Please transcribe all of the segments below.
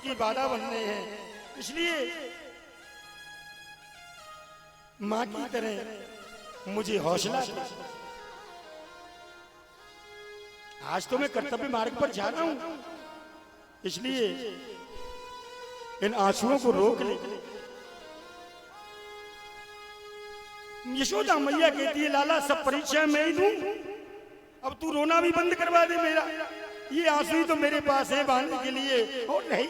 की बाधा बनने हैं। इसलिए मां की तरह मुझे हौसला दे। आज तो मैं कर्तव्य मार्ग पर जा रहा हूं, इसलिए इन आंसुओं को रोक ले। यशोदा मैया कहती है लाला सब परीक्षा मैं ही दूं, अब तू रोना भी बंद करवा दे मेरा। ये आंसू ही तो मेरे पास है बहाने के लिए, और नहीं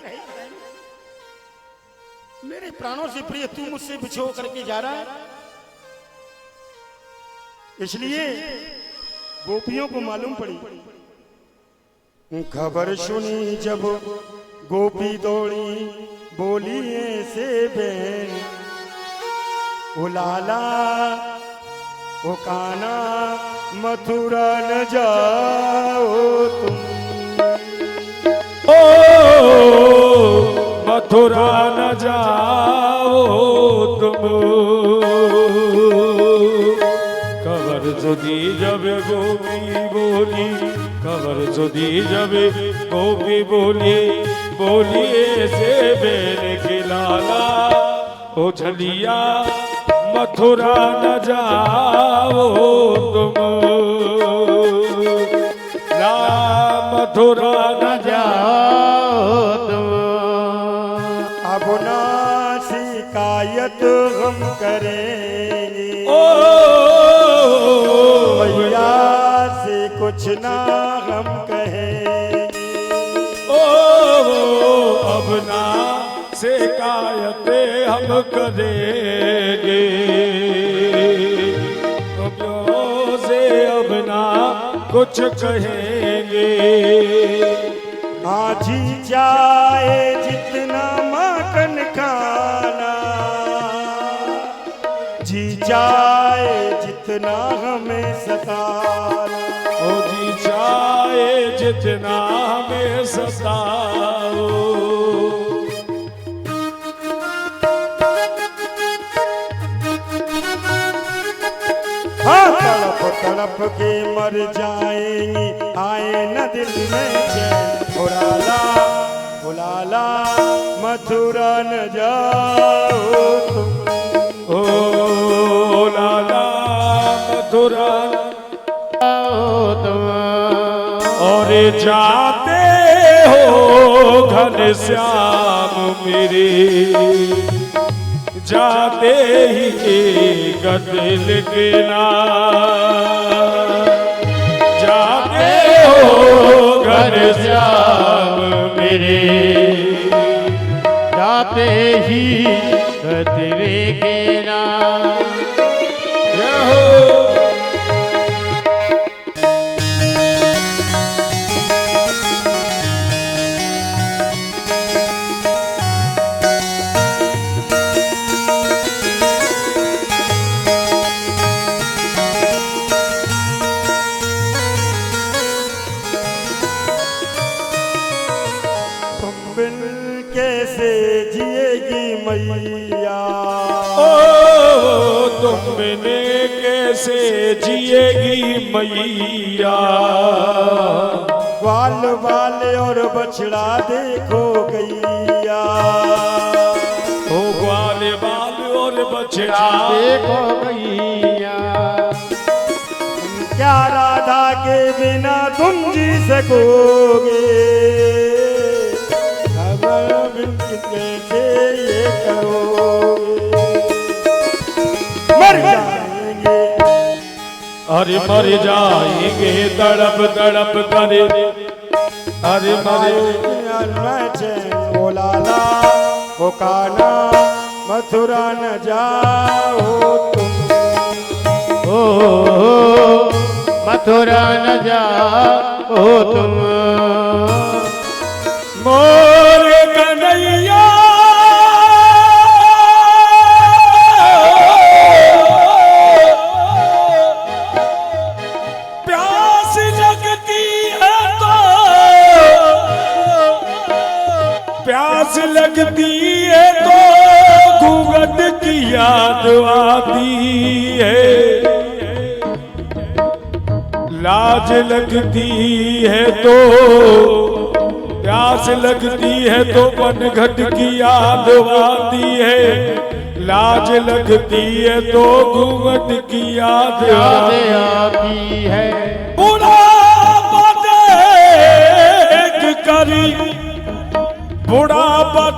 मेरे प्राणों से प्रिय तू मुझसे बिछो करके जा रहा है। इसलिए गोपियों को मालूम पड़ी। खबर सुनी जब गोपी दौड़ी बोली ऐसे बहन, ओ लाला ओ काना मथुरा न जाओ तुम, ओ मथुरा न जाओ तुम। खबर যদি যাবে গোপী বলি, खबर যদি যাবে গোপী বলি, बोलिए से बेन के लाला ओ झलिया मथुरा न जाओ तुम, ना मथुरा न जाओ तुम। अब ना शिकायत हम करेंगे, ओ मैया से कुछ ना हम कहेंगे। ओ अब ना शिकायतें हम करेंगे, से अब ना कुछ कहेंगे। हाँ जी चाहे जितना माखन खाना, जी चाहे जितना हमें सताना, ओ जी चाहे जितना हमें सताओ। हाँ तड़प तड़प के मर जाएंगी, आए न दिल में चैन। ओ लाला मथुरा न जाओ तुम, ओ लाला मथुरा तुम। और जाते हो घनश्याम मेरे, जाते ही गदिल के नाम, जाते हो घनश्याम मेरे, जाते ही गदिल के नाम। कैसे जिएगी मैया, ओ तुमने कैसे जिएगी मैया। बाल बाल और बछड़ा देखो गैया, ओ ग्वाल बाल और बछड़ा देखो गैया। क्या राधा के बिना तुम जी सकोगे, कैसे ये करोगे। मर जाएंगे, अरे मर जाएंगे तड़प तड़प करे, अरे मर चैन। ओ लाला ओ काना मथुरा न जाओ तुम, ओ मथुरा न जाओ तुम। मोर कन्हैया प्यास लगती है तो, प्यास लगती है तो घूंघट की याद आती है, लाज लगती है तो प्यास लगती है तो मन घट की याद आती है, लाज लगती है तो घूंघट की याद याद आती आती है। बुढ़ा देख करी, बुढ़ा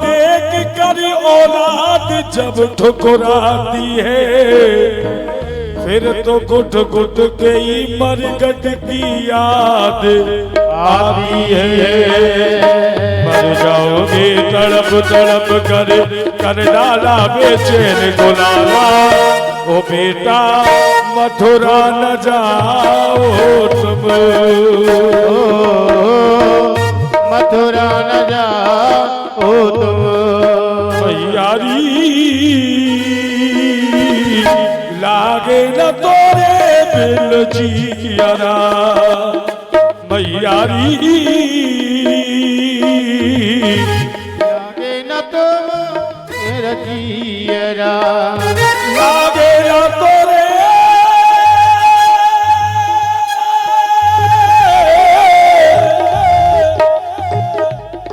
देख करी औलाद जब ठुकराती है, फिर तो घुट घुट के ही मरगट की याद आती है। मर जाओगे तड़प तड़प कर डाला बेचैन गुलाला, ओ बेटा मथुरा न जाओ तुम, मथुरा न जाओ तुम। मैयारी लागे न तोरे बिल जियरा, मैयारी लागे न तुम मेरा जियरा, लागे न तोरे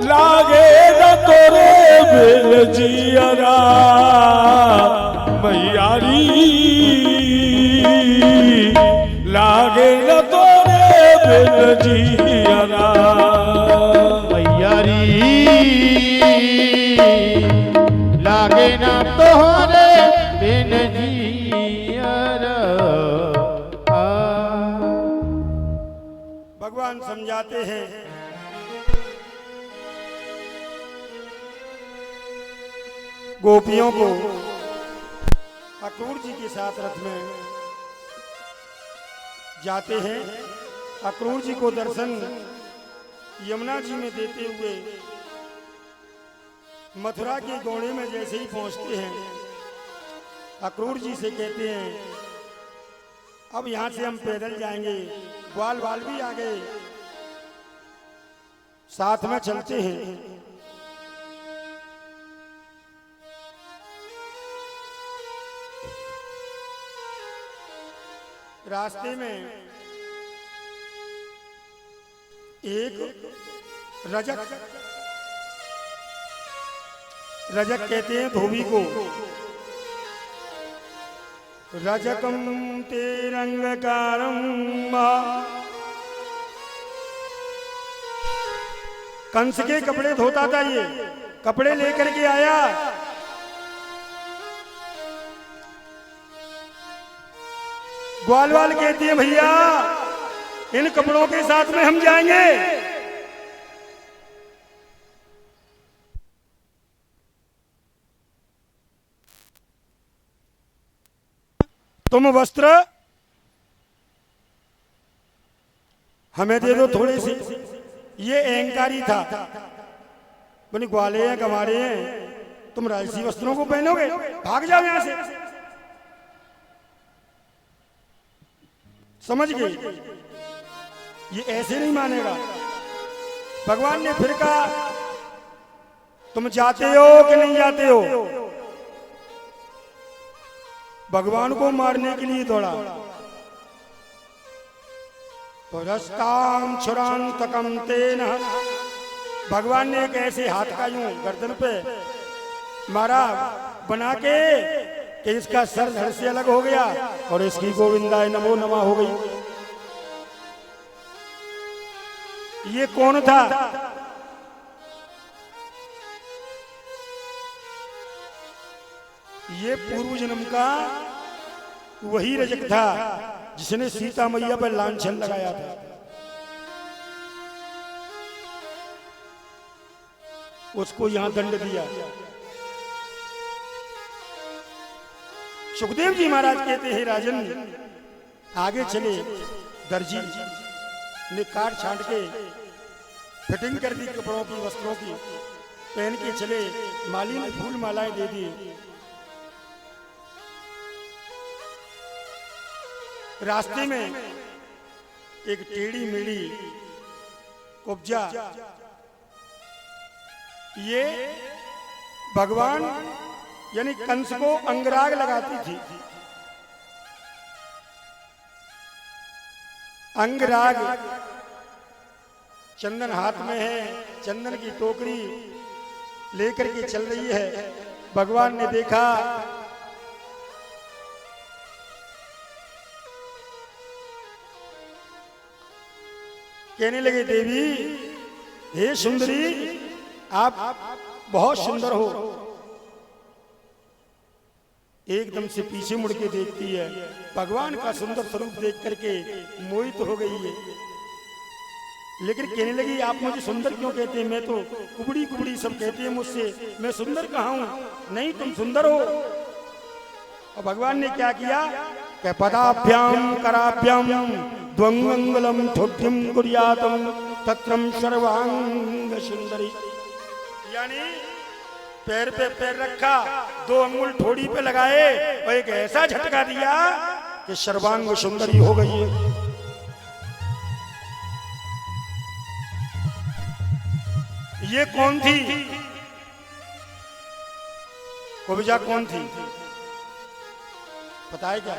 लागे न तोरे बिल जियरा, मैयारी लागे न तोरे बिल जियरा। मैयारी लागे न तोहरे बिन जियरा। भगवान समझाते हैं गोपियों को, अक्रूर जी के साथ रथ में जाते हैं। अक्रूर जी को दर्शन यमुना जी में देते हुए मथुरा के गौड़े में जैसे ही पहुंचते हैं, अक्रूर जी से कहते हैं अब यहां से हम पैदल जाएंगे, ग्वाल बाल भी आ गए, साथ में चलते हैं। रास्ते में एक रजक, रजक कहते हैं धोबी को, रजकम ते रंगकारम, कंस के कपड़े धोता था, ये कपड़े लेकर के आया। ग्वालवाल कहती है भैया इन कपड़ों के साथ में हम जाएंगे। तुम वस्त्र हमें दे दो थोड़े से। ये अहंकारी था, बोले ग्वाले हैं कमारे हैं, तुम राजसी वस्त्रों को पहनोगे, भाग जाओ यहां से। समझ गए, ये ऐसे नहीं मानेगा। भगवान ने फिर कहा तुम जाते हो कि नहीं जाते हो? भगवान को मारने के लिए दौड़ा। पुरस्ताम छुरांतकम तेन, भगवान ने एक ऐसे हाथ का यूं गर्दन पे मारा बना के कि इसका सर धड़ से अलग हो गया और इसकी गोविंदाय नमो नमः हो गई। ये कौन था? ये पूर्व जन्म का वही रजक था जिसने सीता मैया पर लांछन लगाया था। उसको यहां दंड दिया। सुखदेव जी महाराज कहते हैं राजन आगे चले, दर्जी ने काट छांट के फिटिंग कर दी कपड़ों की, वस्त्रों की, पहन के चले। माली ने फूल मालाएं दे दी। रास्ते में एक टेढ़ी मेढ़ी कुब्जा, ये भगवान यानी कंस को अंगराग लगाती थी। अंगराग चंदन हाथ में है, चंदन की टोकरी लेकर के चल रही है। भगवान ने देखा कहने लगे देवी, हे सुंदरी, आप बहुत सुंदर हो। एकदम से पीछे मुड़ के देखती है, भगवान का सुंदर स्वरूप देख करके मोहित हो गई है। लेकिन कहने लगी, आप मुझे सुंदर क्यों कहते हैं? मैं तो कुबड़ी कुबड़ी सब कहते हैं मुझसे, मैं सुंदर कहाँ हूं? नहीं, तुम सुंदर हो। और भगवान ने क्या किया कि पदाभ्याम कराभ्याम द्वंगलम ठोठ्यम कुर्यातम तत्रम सर्वांग सुंदरी, यानी पैर पे पैर रखा, 2 अंगुल ठोड़ी पे लगाए और एक ऐसा झटका दिया कि सर्वांग सुंदरी हो गई है। ये कौन थी? कुब्जा कौन थी पता है क्या?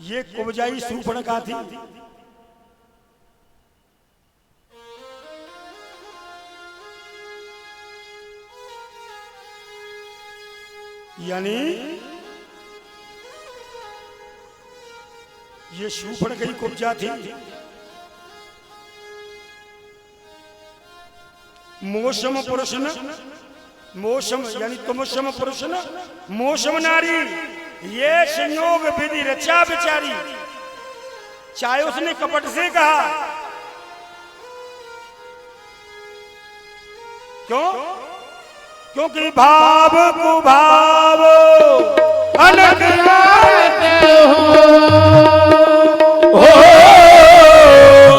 ये कुब्जाई शूर्पणखा थी। यानी ये शूर्पणखा की कुब्जा थी। मोशम पुरुष न मोशम, यानी तुमशम पुरुष न मोशम नारी, ये संयोग विधि रचा बेचारी। चाहे उसने कपट से कहा, क्यों? क्योंकि भाव को भाव अलग हो,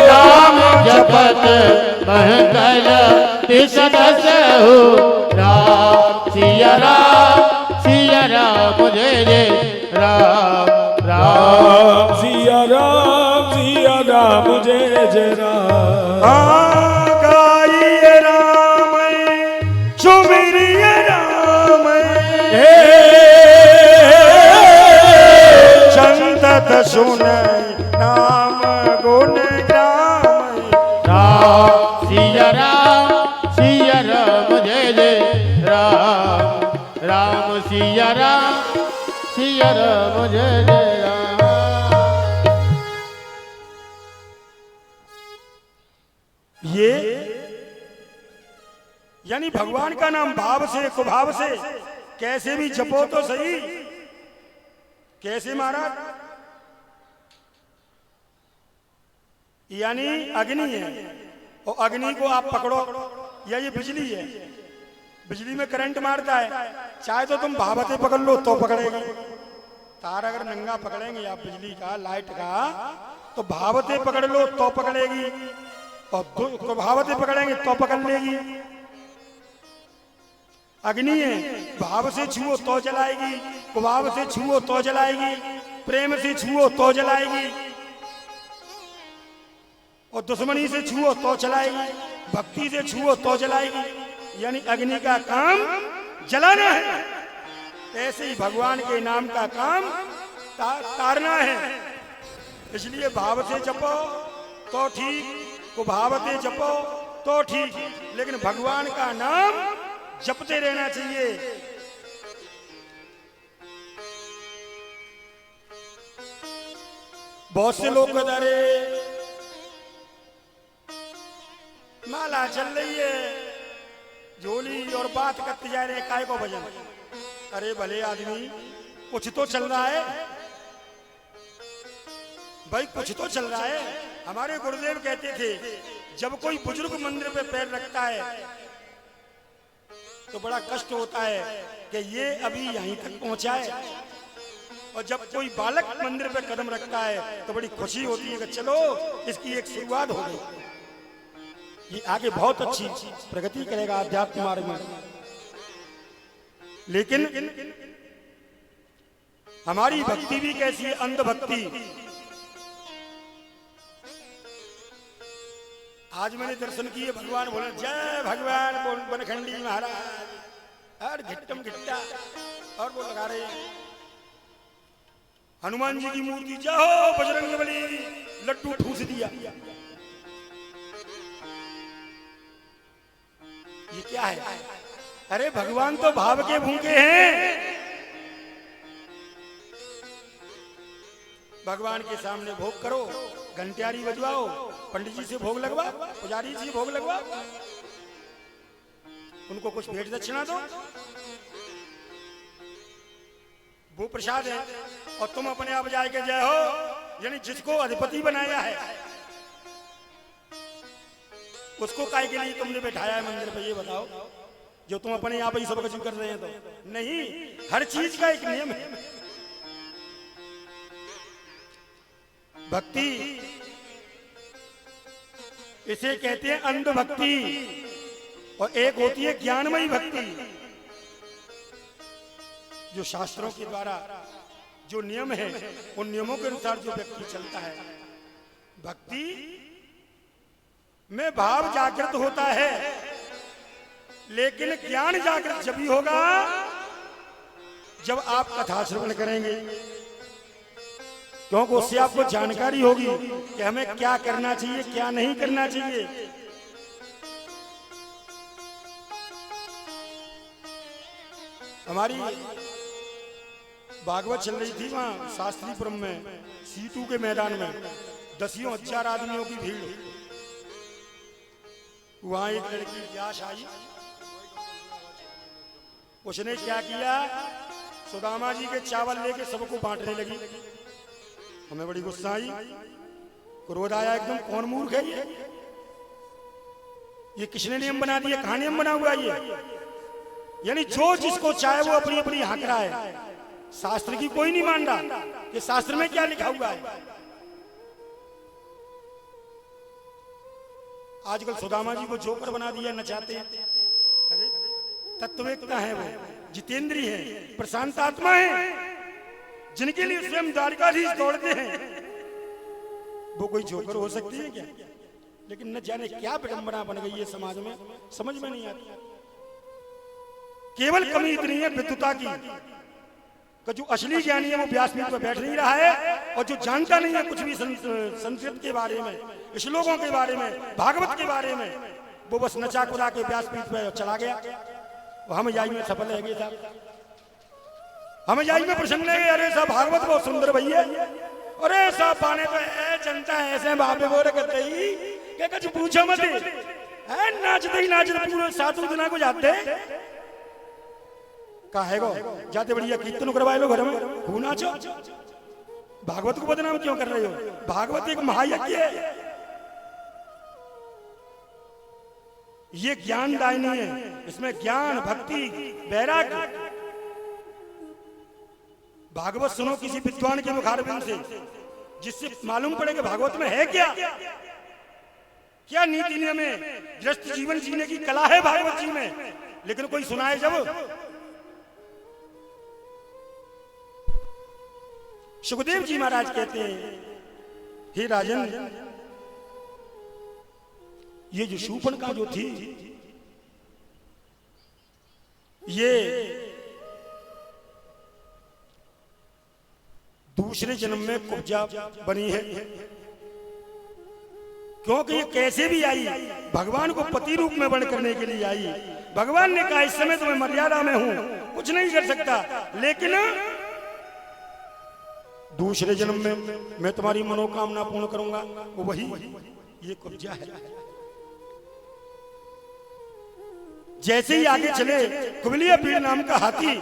राम जपत महंगल तिसदस हो, राम सिया राम जय जय राम राम सिया राम जय जय राम। गाइए राम सुमिरिए राम, संतत सुनै नाम गुण ग्राम। राम सिया राम जय जय राम राम सिया राम जय जय राम। ये यानी भगवान का नाम भाव से कुभाव से कैसे भी जपो तो सही। कैसे महाराज? यानी अग्नि है और अग्नि को आप पकड़ो, या ये बिजली है, बिजली में करंट मारता है, चाहे तो तुम भावते पकड़ लो तो पकड़ेगी। तार अगर नंगा पकड़ेंगे आप बिजली का, लाइट का, तो भावते पकड़ लो तो पकड़ेगी, और भावते पकड़ेंगे तो पकड़ लेगी। अग्नि है, भाव से छुओ तो जलाएगी, कुभाव से छुओ तो जलाएगी, प्रेम से छुओ तो जलाएगी, और दुश्मनी से छुओ तो जलाएगी, भक्ति से छुओ तो जलाएगी। यानी अग्नि का काम जलाना है, ऐसे ही भगवान के नाम का काम तारना है। इसलिए भाव से जपो तो ठीक, कुभावते जपो तो ठीक, लेकिन भगवान का नाम जपते रहना चाहिए। बहुत से लोग कहते रहे माला चल रही है, झोली और बात करते जा रहे हैं, काय को भजन। अरे भले आदमी, कुछ तो चल रहा है भाई, कुछ तो चल रहा है। हमारे गुरुदेव कहते थे, जब कोई बुजुर्ग मंदिर पे पैर रखता है तो बड़ा कष्ट होता है कि ये अभी यहीं तक पहुंचा है, और जब कोई बालक मंदिर पे कदम रखता है तो बड़ी खुशी होती है कि चलो इसकी एक शुरुआत हो गई, ये आगे बहुत अच्छी प्रगति करेगा आध्यात्म मार्ग में। लेकिन हमारी भक्ति भी कैसी है? अंधभक्ति। आज मैंने दर्शन किए, भगवान बोले जय भगवान बोल बनखंडी महाराज, और घिट्टम घिट्टा और वो लगा रहे हैं। हनुमान जी की मूर्ति, जय हो बजरंगबली, लड्डू ठूस दिया। क्या है? अरे भगवान तो भाव के भूखे हैं। भगवान के सामने भोग करो, घंटियारी बजवाओ, पंडित जी से भोग लगवा, पुजारी जी भोग लगवा, उनको कुछ भेंट दक्षिणा दो, वो प्रसाद है। और तुम अपने आप जाके जय हो, यानी जिसको अधिपति बनाया है उसको काय के लिए तुमने बैठाया है मंदिर पे, ये बताओ। जो तुम अपने आप ही सब कुछ कर रहे हैं तो नहीं, हर चीज का एक नियम है। भक्ति इसे कहते हैं अंध भक्ति, और एक होती है ज्ञानमयी भक्ति, जो शास्त्रों के द्वारा जो नियम है उन नियमों के अनुसार जो व्यक्ति चलता है। भक्ति में भाव जागृत होता है, लेकिन ज्ञान जागृत जब भी होगा जब आप कथा श्रवण करेंगे, क्योंकि उससे आपको जानकारी होगी कि हमें क्या करना चाहिए, क्या नहीं करना चाहिए। हमारी भागवत चल रही थी वहां शास्त्रीपुरम में, सीटू के मैदान में 10,000 आदमियों की भीड़। वहां एक लड़की व्यास आई, उसने क्या किया, सुदामा जी के चावल लेके सबको बांटने लगी। हमें बड़ी गुस्सा आई, क्रोध आया एकदम, कौन मूर्ख है ये किसने नियम बना दिया, कहां नियम बना हुआ ये? यानी जो जिसको चाहे वो अपनी अपनी हक रहा है, शास्त्र की कोई नहीं मान रहा कि शास्त्र में क्या लिखा हुआ है। आजकल सुदामा जी को जोकर बना दिया, नचाते हैं। अरे तत्ववेत्ता है वो, जितेंद्री है, प्रशांत आत्मा है, जिनके लिए स्वयं द्वारकाधीश दौड़ते हैं, वो कोई जोकर हो सकती है क्या? लेकिन न जाने क्या विडंबना बन गई है समाज में, समझ में नहीं आती। केवल कमी इतनी है विद्वता की, जो असली ज्ञानी है वो व्यासपीठ पर बैठ नहीं रहा है, और जो जानता नहीं है कुछ भी संस्कृत के बारे में, श्लोकों के बारे में, भागवत के बारे में, वो बस नचा कुदा के व्यासपीठ पे चला गया। हम जाई में सफल है गए साहब, हम जाई में प्रसन्न है, अरे साहब भागवत बहुत सुंदर भैया, अरे साहब पाने तो है जनता है ऐसे बापे बोरे करते ही क्या कुछ पूछो मत, है नाचते ही नाचते पूरे 7 दिन को जाते काहे गो जाते बढ़िया कीर्तन करवाए लो घर में, खूब नाचो। भागवत को बदनाम क्यों कर रहे हो? भागवत एक महायज्ञ है, ये ज्ञानदायिनी है, इसमें ज्ञान, भक्ति, वैराग्य। भागवत सुनो किसी विद्वान के मुखारबिंद से, जिससे मालूम पड़े कि भागवत में है क्या, क्या नीति नियम है, गृहस्थ जीवन जीने की कला है भागवत जी में। लेकिन कोई सुनाए जब, सुखदेव जी महाराज कहते हैं, हे राजन, ये जो शूर्पणखा जो थी, ये दूसरे जन्म में कुब्जा बनी है, क्योंकि ये कैसे भी आई भगवान को पति रूप में वर्ण करने के लिए आई। भगवान ने कहा इस समय तो मैं मर्यादा में हूं, कुछ नहीं कर सकता, लेकिन दूसरे जन्म में मैं तुम्हारी मनोकामना पूर्ण करूंगा। वो वही ये कुब्जा है। जैसे ही आगे चले, कुबलिया पीड़ नाम का हाथी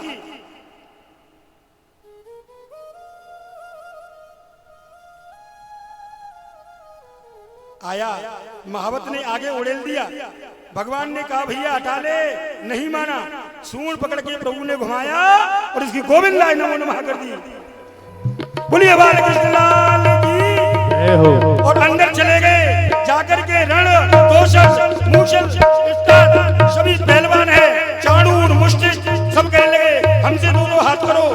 आया, महावत ने आगे उड़ेल दिया। भगवान ने कहा भैया हटा ले, नहीं माना। सूंड पकड़ के प्रभु ने घुमाया और इसकी गोविंदाय नमो नमः कर दी। बोलिए बालकृष्ण लाल की जय हो। और अंदर चले गए, जाकर के रण तोषक मूषक सभी पहलवान है, चाणूर मुष्टिक सब कहने लगे हमसे दोनों हाथ करो।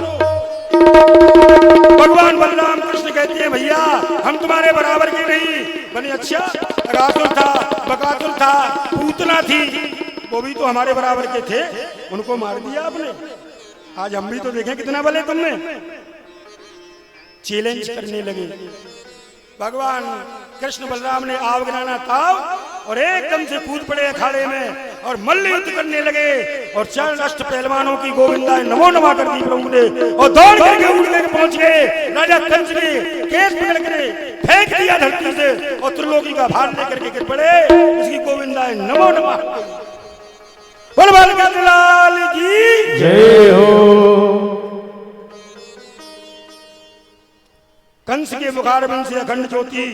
भगवान बलराम कृष्ण कहते हैं भैया हम तुम्हारे बराबर के नहीं बने। अच्छा, अगासुर था, बकासुर था, पूतना थी, वो भी तो हमारे बराबर के थे, उनको मार दिया आपने। आज हम भी तो देखें कितना बल है तुमने। चैलेंज करने लगे। भगवान कृष्ण बलराम ने आव गिराना ताव और एकदम से कूद पड़े अखाड़े में और मल्ल युद्ध करने लगे और चरण अष्ट पहलवानों की गोविंदा नमो नमा कर दी प्रभु ने और दौड़ करके उड़ लेकर पहुंच गए। राजा कंस ने केस पकड़ कर फेंक दिया धरती से और त्रिलोकी का भार लेकर के गिर पड़े। उसकी गोविंदा नमो नमा। बोल बालक लाल की जय हो। कंस के मुखारबिंद से अखंड ज्योति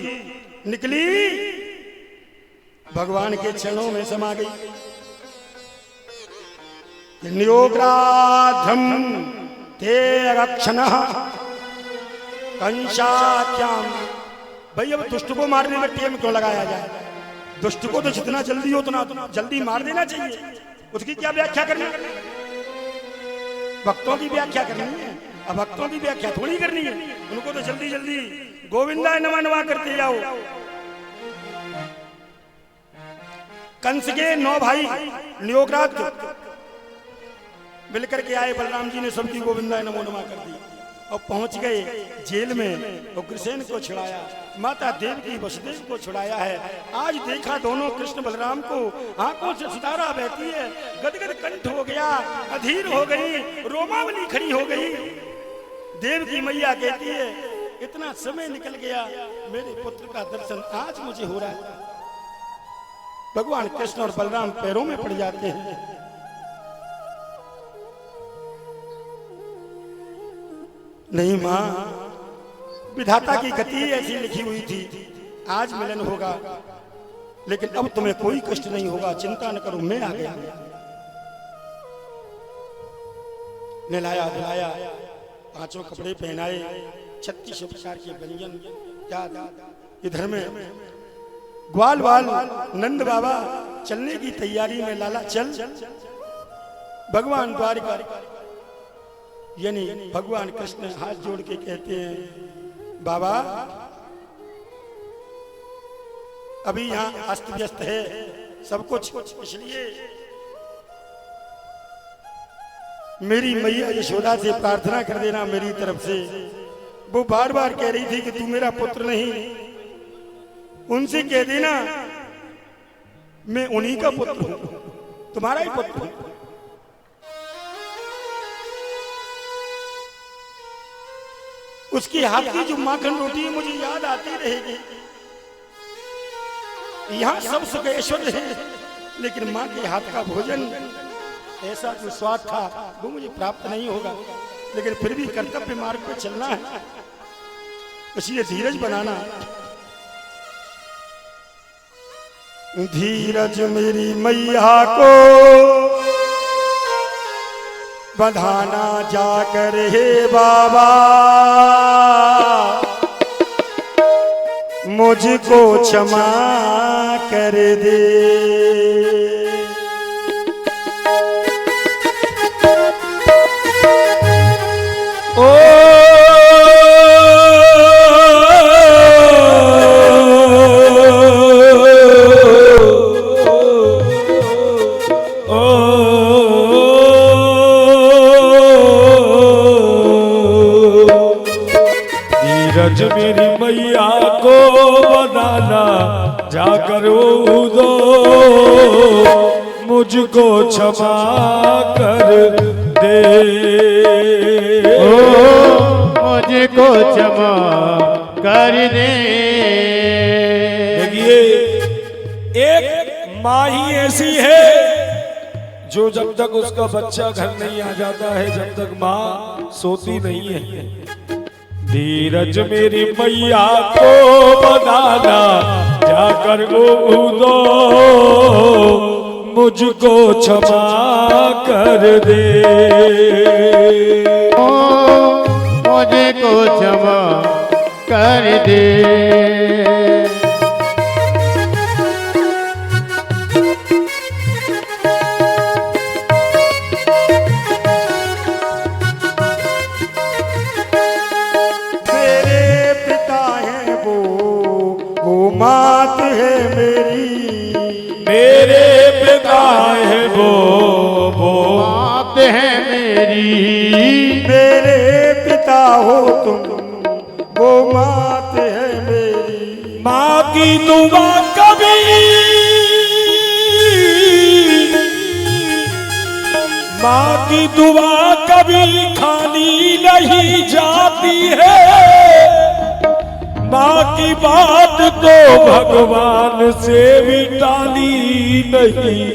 निकली, भगवान के चरणों में समा गई। नियोग्राधम ते रक्षणः कंसाख्याम। भाई अब दुष्ट को मारने में टेम क्यों लगाया जाए? दुष्ट को तो जितना जल्दी हो उतना जल्दी मार देना चाहिए। उसकी क्या व्याख्या करनी? भक्तों की व्याख्या करनी है। अब भक्तों की व्याख्या थोड़ी करनी है। उनको तो जल्दी जल्दी गोविंदा नमः नमः करते जाओ। कंस के 9 भाई नियोग्राध मिलकर के आए। बलराम जी ने सबकी गोविंदा नमो नमः कर दी और पहुंच गए जेल में। उग्रसेन को छुड़ाया, माता देवकी वसुदेव को छुड़ाया है। आज देखा दोनों कृष्ण बलराम को, आंखों से सितारा बहती है, गदगद कंठ हो गया, अधीर हो गई, रोमावली खड़ी हो गई। देवकी मैया कहती है इतना समय निकल गया, मेरे पुत्र का दर्शन आज मुझे हो रहा है। भगवान कृष्ण और बलराम पैरों में पड़ जाते हैं। नहीं मां, विधाता की गति ऐसी लिखी हुई थी, आज मिलन होगा, लेकिन अब तुम्हें कोई कष्ट नहीं होगा, चिंता न करो, मैं आ गया। नहलाया धुलाया, 5 कपड़े पहनाए, 36 प्रकार के व्यंजन क्या इधर में ग्वाल वाल नंद बाबा चलने की तैयारी में। लाला चल। भगवान द्वारिका यानी भगवान कृष्ण हाथ जोड़ के कहते हैं बाबा अभी यहाँ अस्त व्यस्त है सब कुछ, इसलिए मेरी मैया यशोदा से प्रार्थना कर देना मेरी तरफ से। वो बार बार कह रही थी कि तू मेरा पुत्र नहीं, उनसे कह देना मैं उन्हीं का पुत्र हूं, तुम्हारा ही पुत्र हूं। उसकी हाथ की जो माखन रोटी है मुझे याद आती रहेगी। यहां सब सुख ऐश्वर्य है, लेकिन मां के हाथ का भोजन ऐसा जो स्वाद था वो मुझे प्राप्त नहीं होगा। लेकिन फिर भी कर्तव्य मार्ग पे चलना है, इसलिए धीरज बनाना। धीरज मेरी मैया को बंधाना जाकर हे बाबा, मुझको क्षमा कर दे। धीरज मेरी मैया को बनाना जाकर दो, मुझको क्षमा कर दे। मुझको क्षमा कर दे। देखिए एक माँ ही ऐसी है जो जब तक उसका बच्चा घर नहीं आ जाता है, जब तक माँ सोती नहीं है। धीरज मेरी मैया को बनाना जाकर दो, मुझको क्षमा कर दे। मुझको क्षमा कर दे। मात है मेरी, मेरे पिता है वो मात है मेरी। मेरे पिता हो तुम, वो मात है मेरी। माँ की दुआ कभी की दुआ कभी खाली नहीं जाती है, माँ की बात तो भगवान से भी टाली नहीं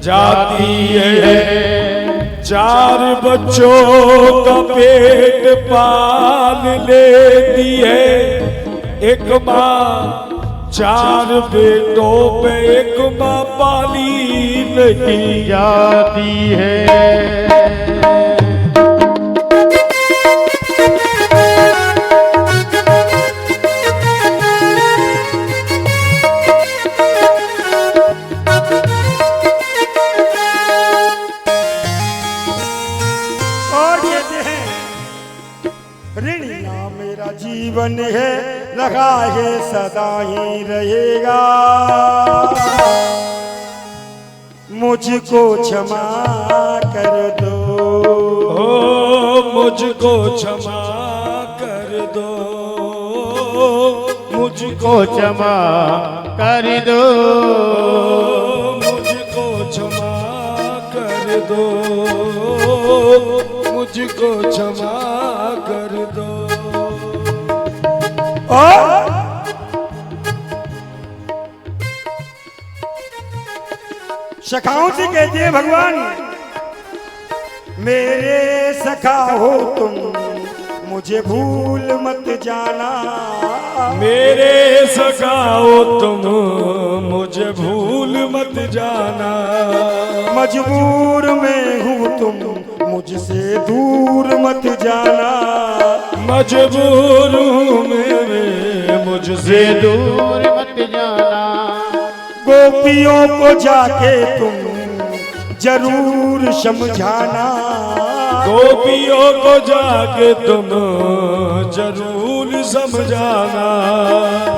जाती है। 4 बच्चों का पेट पाल लेती है एक माँ, 4 बेटों पे एक माँ पाली नहीं जाती है। और कहते हैं ऋणिया मेरा जीवन है, लगा है सदा ही रहेगा, मुझको क्षमा कर दो, ओ मुझको क्षमा कर दो, मुझको क्षमा कर दो, मुझको क्षमा कर दो, मुझको क्षमा कर दो। और सखाओं से कहते हैं भगवान, मेरे सखा हो तुम, मुझे भूल मत जाना, मेरे सखाओ तुम, मुझे भूल मत जाना, मजबूर में हूँ तुम, मुझसे दूर मत जाना, मजबूर हूँ मैं, मुझसे दूर मत जाना, गोपियों को जाके तुम जरूर समझाना, गोपियों को जाके तुम जरूर समझाना,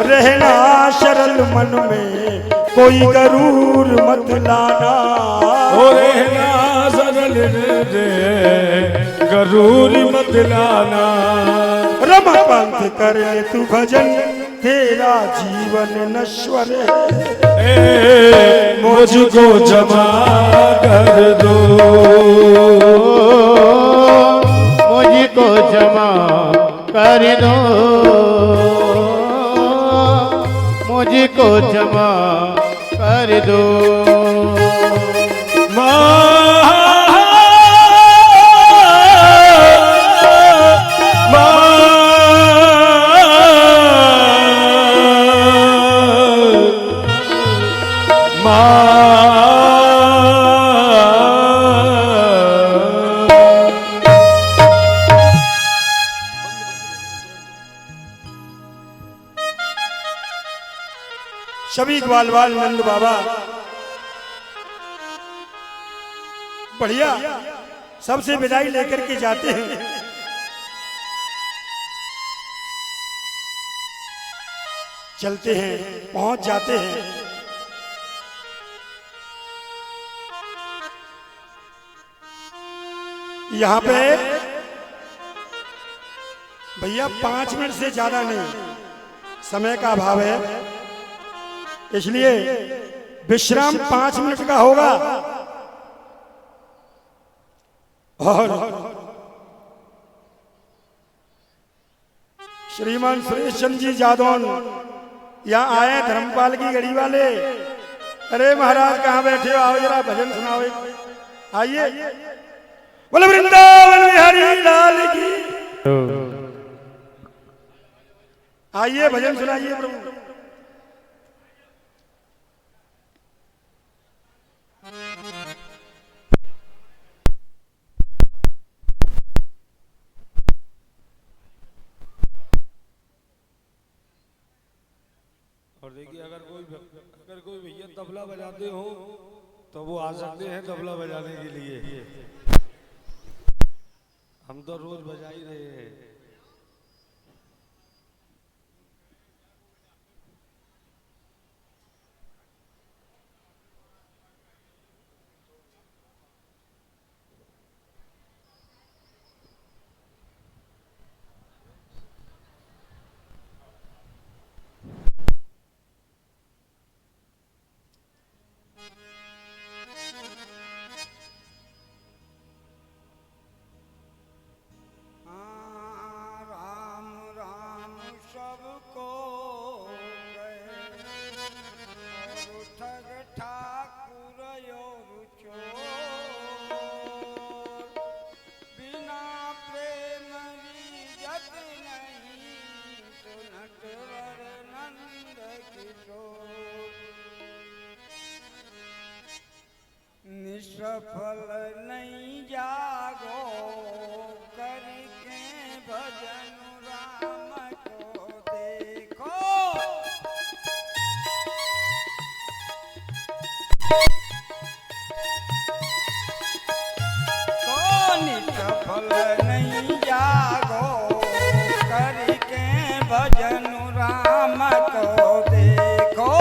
रहना सरल मन में कोई गरूर मत लाना, ओ रहना सरल रे गरूर मत लाना, रमा पंथ करे तू भजन, तेरा जीवन नश्वर है, मुझको क्षमा कर दो, मुझको क्षमा कर दो, मुझको क्षमा कर दो। सभी ग्वालवाल नंद बाबा बढ़िया सबसे विदाई लेकर के जाते हैं। चलते हैं, पहुंच जाते हैं। यहां पे भैया 5 मिनट से ज्यादा नहीं, समय का अभाव है, इसलिए विश्राम 5 मिनट का होगा। और श्रीमान सुरेश चंद्र जी जादौन यहाँ आए, धर्मपाल की गड़ी वाले। अरे महाराज कहाँ बैठे हो, आओ जरा भजन सुनाओ। आइए, बोले वृंदावन बिहारी लाल की। आइए भजन सुनाइए प्रभु। और देखिए अगर कोई भैया तबला बजाते हो तो वो आ सकते हैं तबला बजाने के लिए। हम तो रोज बजा ही रहे हैं। निष्फल नहीं जागो करके भजन राम को देखो। निष्फल नहीं जागो करके भजन राम को देखो।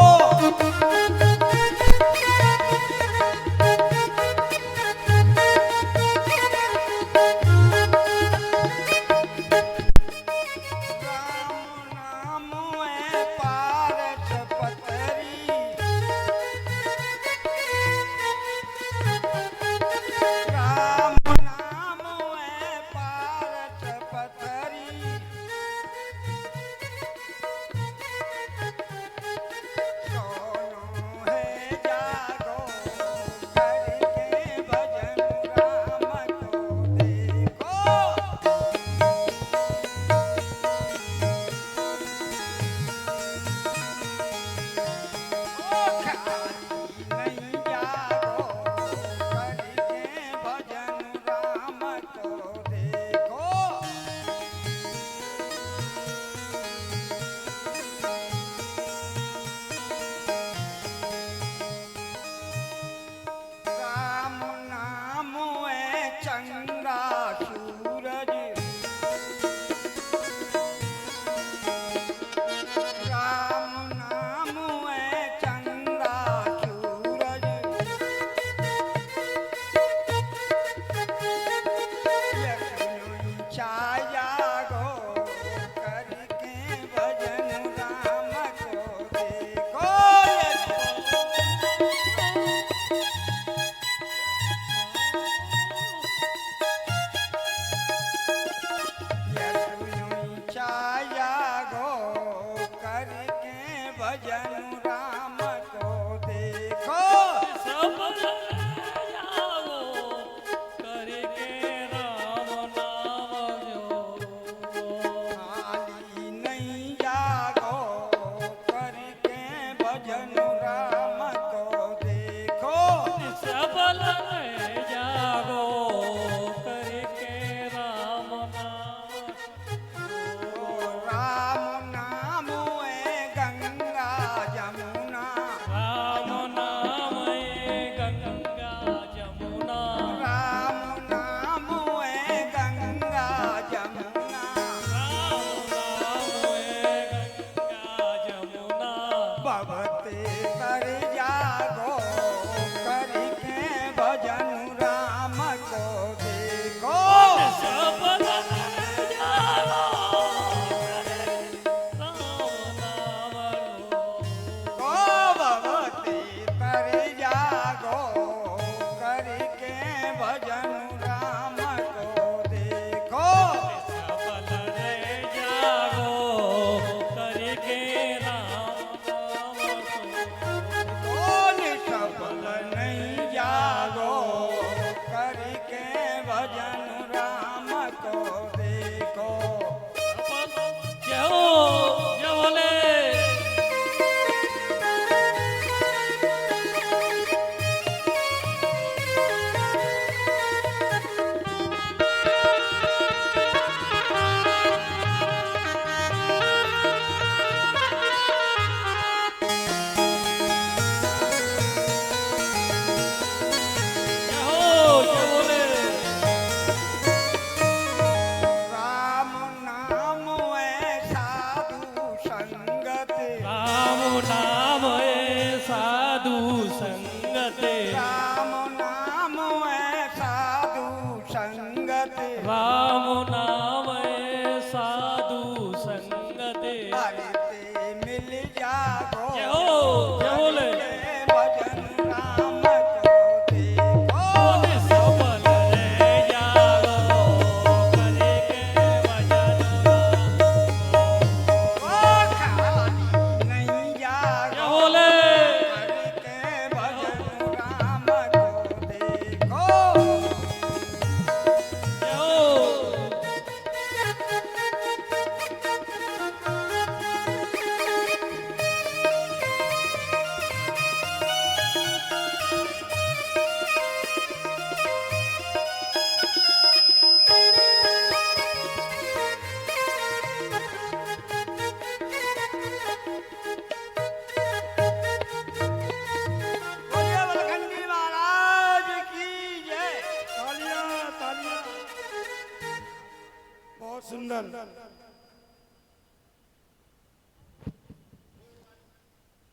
सुंदर।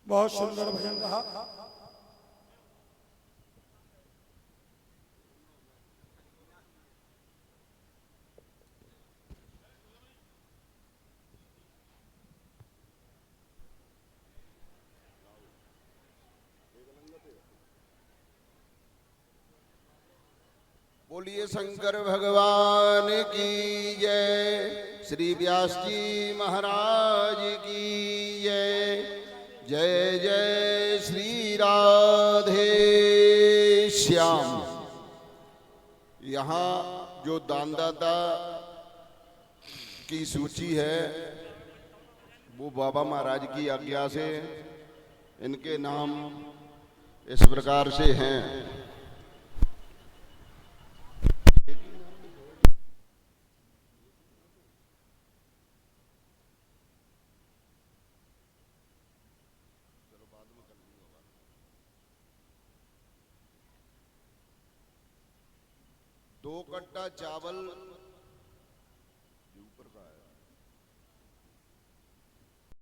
बहुत सुंदर भजन रहा। बोलिए शंकर भगवान की जय, श्री व्यास जी महाराज की जय। जय जय श्री राधे श्याम। यहाँ जो दानदाता की सूची है वो बाबा महाराज की आज्ञा से इनके नाम इस प्रकार से हैं। दो कट्टा चावल